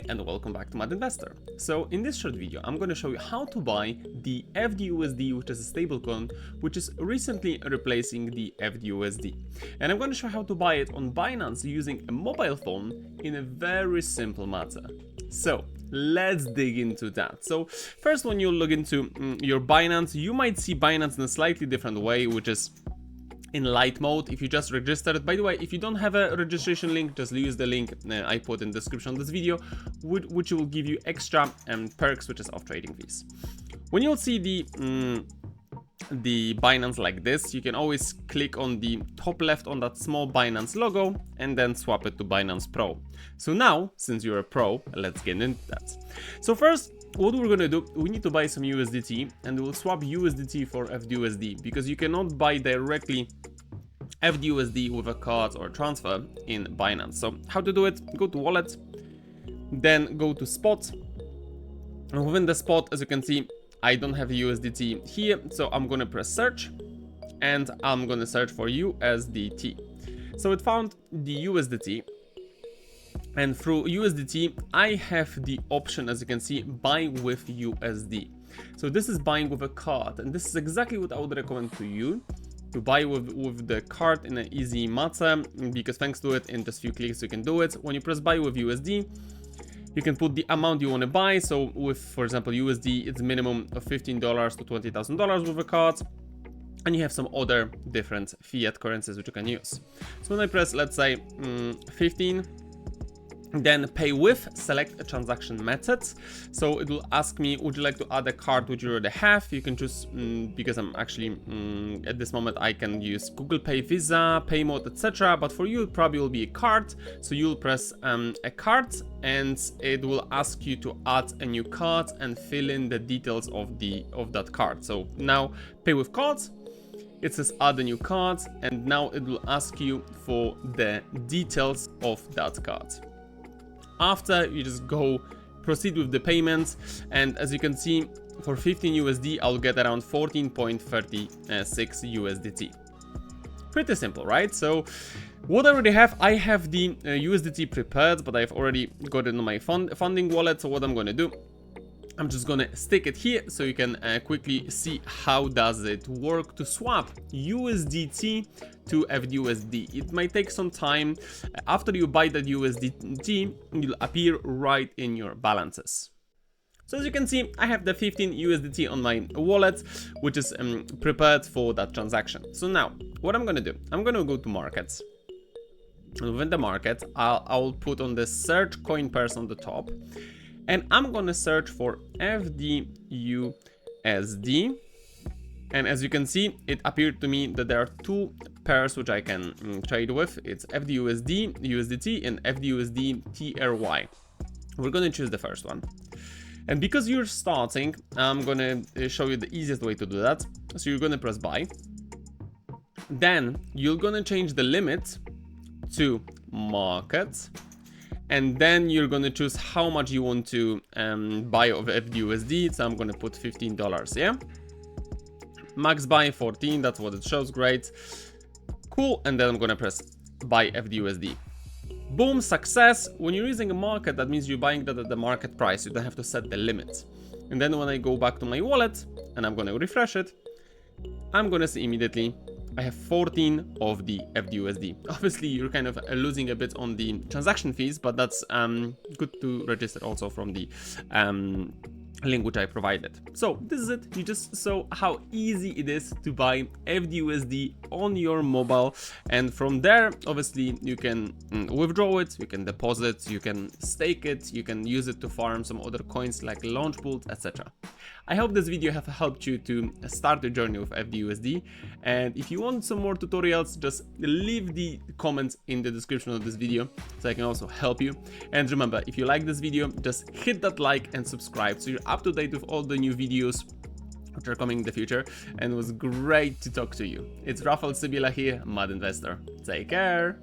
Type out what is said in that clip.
Hey and welcome back to Mad Investor. So in this short video, I'm going to show you how to buy the FDUSD, which is a stablecoin, which is recently replacing the FDUSD. And I'm going to show how to buy it on Binance using a mobile phone in a very simple matter. So let's dig into that. So first, when you log into your Binance, you might see Binance in a slightly different way, which is in light mode. If you just registered, by the way, if you don't have a registration link, just use the link I put in the description of this video, which will give you extra perks, which is off trading fees. When you'll see the Binance like this, you can always click on the top left on that small Binance logo and then swap it to Binance Pro. So now, since you're a pro, let's get into that. So first, what we're gonna do, we need to buy some USDT, and we'll swap USDT for FDUSD because you cannot buy directly FDUSD with a card or transfer in Binance. So how to do it? Go to wallet, then go to spot, and within the spot, as you can see, I don't have USDT here, so I'm gonna press search, and I'm gonna search for USDT. So it found the USDT. And through USDT, I have the option, as you can see, buy with USD. So this is buying with a card, and this is exactly what I would recommend to you, to buy with the card in an easy matter, because thanks to it, in just few clicks you can do it. When you press buy with USD, you can put the amount you want to buy. So with, for example, USD, it's minimum of $15 to $20,000 with a card. And you have some other different fiat currencies which you can use. So when I press, let's say, 15, then pay with, select a transaction method. So it will ask me, would you like to add a card which you already have? You can choose, because I'm actually, at this moment, I can use Google Pay, Visa, Paymode, etc. But for you, it probably will be a card. So you'll press a card, and it will ask you to add a new card and fill in the details of that card. So now pay with cards. It says add a new card, and now it will ask you for the details of that card. After, you just go proceed with the payments, and as you can see, for 15 USD I'll get around 14.36 USDT. Pretty simple, right? So what I already have, I have the USDT prepared, but I've already got it in my funding wallet. So what I'm gonna do, I'm just gonna stick it here so you can quickly see how does it work to swap USDT to FDUSD. It might take some time. After you buy that USDT, it'll appear right in your balances. So as you can see, I have the 15 USDT on my wallet, which is prepared for that transaction. So now, what I'm gonna do, I'm gonna go to markets. And within the market, I'll put on the search coin pairs on the top. And I'm gonna search for FDUSD, and as you can see, it appeared to me that there are two pairs which I can trade with. It's FDUSD USDT and FDUSD TRY. We're gonna choose the first one, and because you're starting, I'm gonna show you the easiest way to do that. So you're gonna press buy, then you're gonna change the limit to market. And then you're gonna choose how much you want to buy of FDUSD. So I'm gonna put $15, yeah? Max buy 14, that's what it shows, great. Cool, and then I'm gonna press buy FDUSD. Boom, success. When you're using a market, that means you're buying that at the market price. You don't have to set the limit. And then when I go back to my wallet, and I'm gonna refresh it, I'm gonna see immediately I have 14 of the FDUSD. Obviously, you're kind of losing a bit on the transaction fees, but that's good to register also from the link which I provided. So this is it. You just saw how easy it is to buy FDUSD on your mobile, and from there, obviously, you can withdraw it, you can deposit, you can stake it, you can use it to farm some other coins like launch pools, etc. I hope this video have helped you to start your journey with FDUSD, and if you want some more tutorials, just leave the comments in the description of this video so I can also help you. And remember, if you like this video, just hit that like and subscribe so you're up to date with all the new videos which are coming in the future. And it was great to talk to you. It's Rafał Sybilla here, Mad Investor. Take care.